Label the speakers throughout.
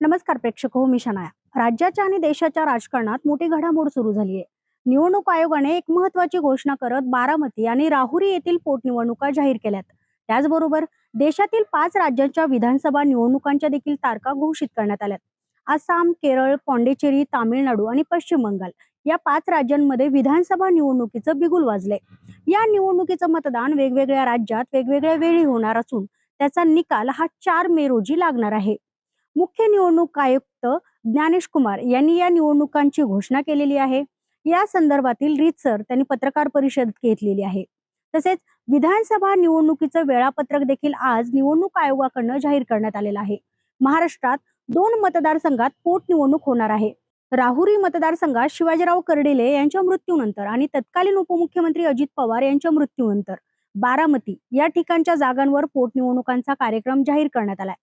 Speaker 1: नमस्कार प्रेक्षक हो, मी शनाया. राज्याच्या आणि देशाच्या राजकारणात मोठी घडामोड सुरू झाली आहे. निवडणूक आयोगाने एक महत्वाची घोषणा करत बारामती आणि राहुरी येथील पोटनिवडणुका जाहीर केल्यात. त्याचबरोबर देशातील 5 राज्यांच्या विधानसभा निवडणुकांच्या देखील तारखा घोषित करण्यात आल्यात. आसाम, केरळ, पॉंडिचेरी, तामिळनाडू आणि पश्चिम बंगाल या 5 राज्यांमध्ये विधानसभा निवडणुकीचं बिगुल वाजलंय. या निवडणुकीचं मतदान वेगवेगळ्या राज्यात वेगवेगळ्या वेळी होणार असून त्याचा निकाल हा 4 मे रोजी लागणार आहे. मुख्य निवडणूक आयुक्त ज्ञानेश कुमार यांनी या निवडणुकांची घोषणा केलेली आहे. या संदर्भातील रीतसर त्यांनी पत्रकार परिषद घेतलेली आहे. तसेच विधानसभा निवडणुकीचं वेळापत्रक देखील आज निवडणूक आयोगाकडून जाहीर करण्यात आलेलं आहे. महाराष्ट्रात 2 मतदारसंघात पोटनिवडणूक होणार आहे. राहुरी मतदारसंघात शिवाजीराव कर्डिले यांच्या मृत्यूनंतर आणि तत्कालीन उपमुख्यमंत्री अजित पवार यांच्या मृत्यूनंतर बारामती या ठिकाणच्या जागांवर पोटनिवडणुकांचा कार्यक्रम जाहीर करण्यात आलाय.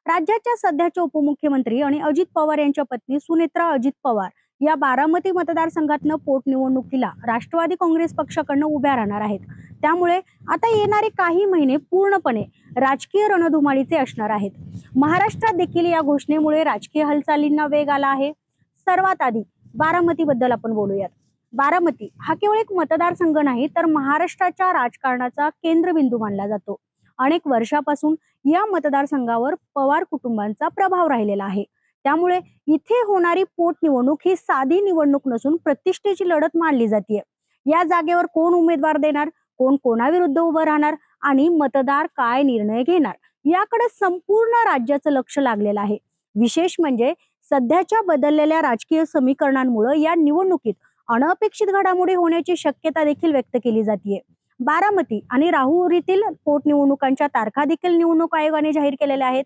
Speaker 1: राज्याच्या सध्याच्या उपमुख्यमंत्री आणि अजित पवार यांच्या पत्नी सुनेत्रा अजित पवार या बारामती मतदारसंघातनं पोटनिवडणुकीला राष्ट्रवादी काँग्रेस पक्षाकडनं उभ्या राहणार आहेत. त्यामुळे आता येणारे काही महिने पूर्णपणे राजकीय रणधुमाळीचे असणार आहेत. महाराष्ट्रात देखील या घोषणेमुळे राजकीय हालचालींना वेग आला आहे. सर्वात आधी बारामती बद्दल आपण बोलूयात. बारामती हा केवळ एक मतदारसंघ नाही, तर महाराष्ट्राच्या राजकारणाचा केंद्रबिंदू मानला जातो. अनेक वर्षापासून या मतदारसंघावर पवार कुटुंबांचा प्रभाव राहिलेला आहे. त्यामुळे इथे होणारी पोटनिवडणूक ही साधी निवडणूक नसून प्रतिष्ठेची लढत मानली जाते. या जागेवर कोण उमेदवार देणार, कोण कोणाविरुद्ध उभं राहणार आणि मतदार काय निर्णय घेणार याकडे संपूर्ण राज्याचं लक्ष लागलेलं आहे. विशेष म्हणजे सध्याच्या बदललेल्या राजकीय समीकरणांमुळे या निवडणुकीत अनपेक्षित घडामोडी होण्याची शक्यता देखील व्यक्त केली जाते. बारामती आणि राहुरीतील पोटनिवडणुकांच्या तारखा देखील निवडणूक आयोगाने जाहीर केलेल्या आहेत.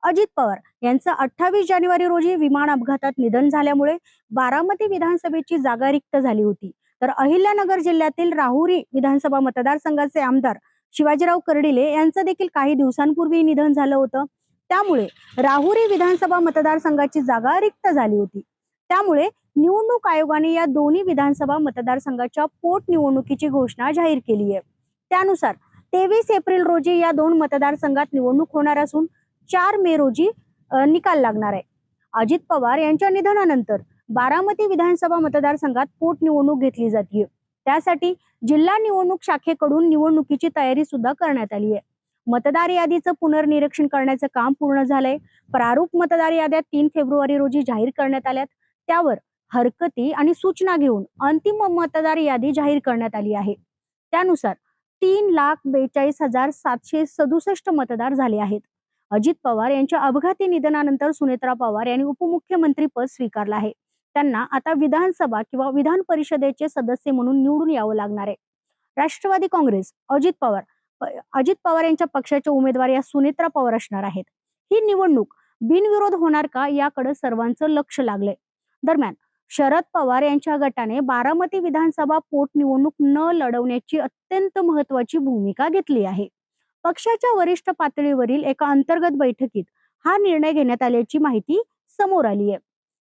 Speaker 1: अजित पवार यांचं 28 जानेवारी रोजी विमान अपघातात निधन झाल्यामुळे बारामती विधानसभेची जागा रिक्त झाली होती. तर अहिल्यानगर जिल्ह्यातील राहुरी विधानसभा मतदारसंघाचे आमदार शिवाजीराव कर्डिले यांचं देखील काही दिवसांपूर्वी निधन झालं होतं. त्यामुळे राहुरी विधानसभा मतदारसंघाची जागा रिक्त झाली होती. त्यामुळे निवडणूक आयोगाने या दोन्ही विधानसभा मतदारसंघाच्या पोटनिवडणुकीची घोषणा जाहीर केली आहे. त्यानुसार 23 एप्रिल रोजी या 2 मतदारसंघात निवडणूक होणार असून 4 मे रोजी निकाल लागणार आहे. अजित पवार यांच्या निधनानंतर बारामती विधानसभा मतदारसंघात पोटनिवडणूक घेतली जाते. त्यासाठी जिल्हा निवडणूक शाखेकडून निवडणुकीची तयारी सुद्धा करण्यात आली आहे. मतदार यादीचं पुनर्निरीक्षण करण्याचं काम पूर्ण झालंय. प्रारूप मतदार याद्या 3 फेब्रुवारी रोजी जाहीर करण्यात आल्यात. त्यावर हरकती आणि सूचना घेऊन अंतिम मतदार यादी जाहीर करण्यात आली आहे. त्यानुसार 3,42,767 मतदार झाले आहेत. अजित पवार यांच्या अपघाती निधनानंतर सुनेत्रा पवार यांनी उपमुख्यमंत्री पद स्वीकारलं आहे. त्यांना आता विधानसभा किंवा विधान परिषदेचे सदस्य म्हणून निवडून यावं लागणार आहे. राष्ट्रवादी काँग्रेस अजित पवार यांच्या पक्षाचे उमेदवार या सुनेत्रा पवार असणार आहेत. ही निवडणूक बिनविरोध होणार का याकडे सर्वांचं लक्ष लागलंय. दरम्यान शरद पवार यांच्या गटाने बारामती विधानसभा पोटनिवडणूक न लढवण्याची अत्यंत महत्वाची भूमिका घेतली आहे. पक्षाच्या वरिष्ठ पातळीवरील एका अंतर्गत बैठकीत हा निर्णय घेण्यात आल्याची माहिती समोर आली आहे.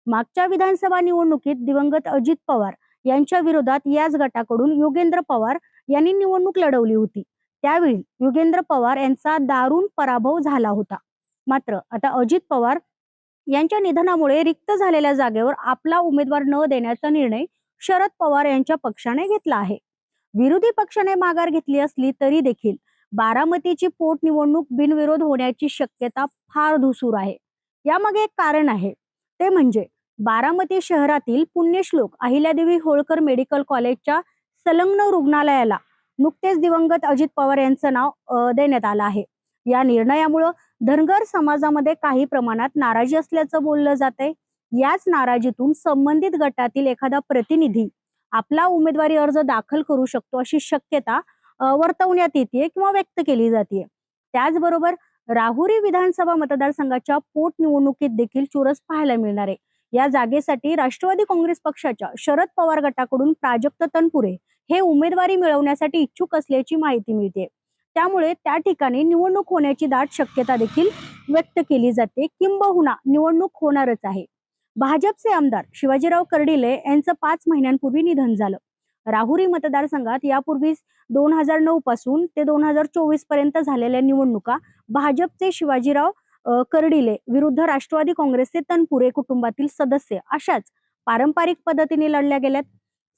Speaker 1: मागच्या विधानसभा निवडणुकीत दिवंगत अजित पवार यांच्या विरोधात याच गटाकडून योगेंद्र पवार यांनी निवडणूक लढवली होती. त्यावेळी योगेंद्र पवार यांचा दारुण पराभव झाला होता. मात्र आता अजित पवार यांच्या निधनामुळे रिक्त झालेल्या जागेवर आपला उमेदवार न देण्याचा निर्णय शरद पवार यांच्या पक्षाने घेतला आहे. विरोधी पक्षाने माघार घेतली असली तरी देखील बारामतीची पोटनिवडणूक बिनविरोध होण्याची शक्यता फार धुसूर आहे. यामागे एक कारण आहे, ते म्हणजे बारामती शहरातील पुण्यश्लोक अहिल्यादेवी होळकर मेडिकल कॉलेजच्या संलग्न रुग्णालयाला नुकतेच दिवंगत अजित पवार यांचं नाव देण्यात आलं आहे. या निर्णयामुळे धनगर समाजामध्ये काही प्रमाणात नाराजी असल्याचं बोललं जातंय. याच नाराजीतून संबंधित गटातील एखादा प्रतिनिधी आपला उमेदवारी अर्ज दाखल करू शकतो अशी शक्यता वर्तवण्यात येते किंवा व्यक्त केली जाते. त्याचबरोबर राहुरी विधानसभा मतदारसंघाच्या पोटनिवडणुकीत देखील चुरस पाहायला मिळणार आहे. या जागेसाठी राष्ट्रवादी काँग्रेस पक्षाच्या शरद पवार गटाकडून प्राजक्त तनपुरे हे उमेदवारी मिळवण्यासाठी इच्छुक असल्याची माहिती मिळते. त्यामुळे त्या ठिकाणी निवडणूक होण्याची दाट शक्यता देखील व्यक्त केली जाते. किंबहुना निवडणूक होणारच आहे. भाजपचे आमदार शिवाजीराव कर्डिले यांचं 5 महिन्यांपूर्वी निधन झालं. राहुरी मतदारसंघात यापूर्वी 2009 पासून ते 2024 पर्यंत झालेल्या निवडणुका भाजपचे शिवाजीराव कर्डिले विरुद्ध राष्ट्रवादी काँग्रेसचे तनपुरे कुटुंबातील सदस्य अशाच पारंपरिक पद्धतीने लढल्या गेल्यात.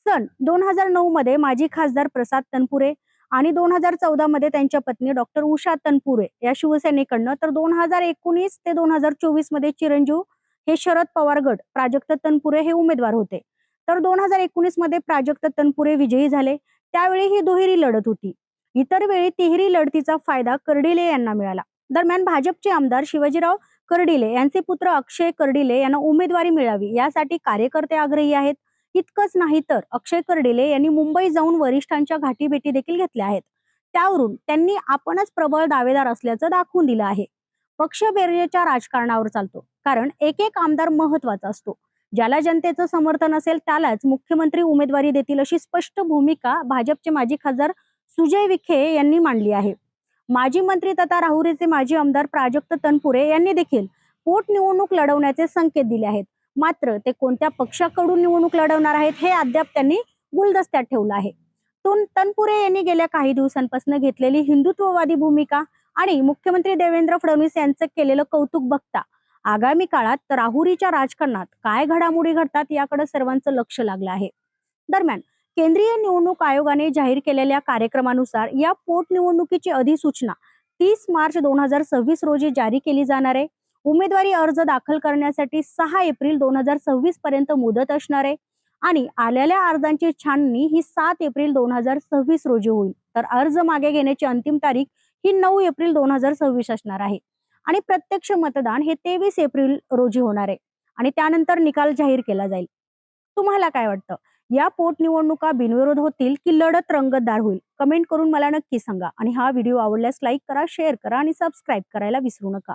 Speaker 1: सन 2009 मध्ये माजी खासदार प्रसाद तनपुरे आणि 2014 मध्ये त्यांच्या पत्नी डॉक्टर उषा तनपुरे या शिवसेनेकडनं, तर 2019 ते 2024 मध्ये चिरंजीव हे शरद पवार गट प्राजक्त तनपुरे हे उमेदवार होते. तर 2019 मध्ये प्राजक्त तनपुरे विजयी झाले. त्यावेळी ही दुहेरी लढत होती. इतर वेळी तिहेरी लढतीचा फायदा कर्डिले यांना मिळाला. दरम्यान भाजपचे आमदार शिवाजीराव कर्डिले यांचे पुत्र अक्षय कर्डिले यांना उमेदवारी मिळावी यासाठी कार्यकर्ते आग्रही आहेत. इतकंच नाही तर अक्षय कर्डिले यांनी मुंबई जाऊन वरिष्ठांच्या गाठीभेटी देखील घेतल्या आहेत. त्यावरून त्यांनी आपणच प्रबळ दावेदार असल्याचं दाखवून दिलं आहे. पक्ष बेरजेच्या राजकारणावर चालतो, कारण एक एक आमदार महत्वाचा असतो. ज्याला जनतेचं समर्थन असेल त्यालाच मुख्यमंत्री उमेदवारी देतील अशी स्पष्ट भूमिका भाजपचे माजी खासदार सुजय विखे यांनी मांडली आहे. माजी मंत्री तथा राहुरीचे माजी आमदार प्राजक्त तनपुरे यांनी देखील पोटनिवडणूक लढवण्याचे संकेत दिले आहेत. मात्र ते कोणत्या पक्षाकडून निवडणूक लढवणार आहेत हे अद्याप त्यांनी गुलदस्त्यात ठेवलं आहे. तनपुरे यांनी गेल्या काही दिवसांपासून घेतलेली हिंदुत्ववादी भूमिका आणि मुख्यमंत्री देवेंद्र फडणवीस यांचं केलेलं कौतुक बघता आगामी काळात राहुरीच्या राजकारणात काय घडामोडी घडतात याकडे सर्वांचं लक्ष लागलं आहे. दरम्यान केंद्रीय निवडणूक आयोगाने जाहीर केलेल्या कार्यक्रमानुसार या पोटनिवडणुकीची अधिसूचना 30 मार्च 2026 रोजी जारी केली जाणार आहे. उमेदवारी अर्ज दाखल करण्यासाठी 6 एप्रिल 2026 पर्यंत मुदत असणार आहे आणि आलेल्या अर्जांची छाननी ही 7 एप्रिल 2026 रोजी होईल. तर अर्ज मागे घेण्याची अंतिम तारीख ही 9 एप्रिल 2026 असणार आहे आणि प्रत्यक्ष मतदान हे 23 एप्रिल रोजी होणार आहे आणि त्यानंतर निकाल जाहीर केला जाईल. तुम्हाला काय वाटतं? या पोटनिवडणुका बिनविरोध होतील की लढत रंगतदार होईल? कमेंट करून मला नक्की सांगा आणि हा व्हिडिओ आवडल्यास लाईक करा, शेअर करा आणि सबस्क्राईब करायला विसरू नका.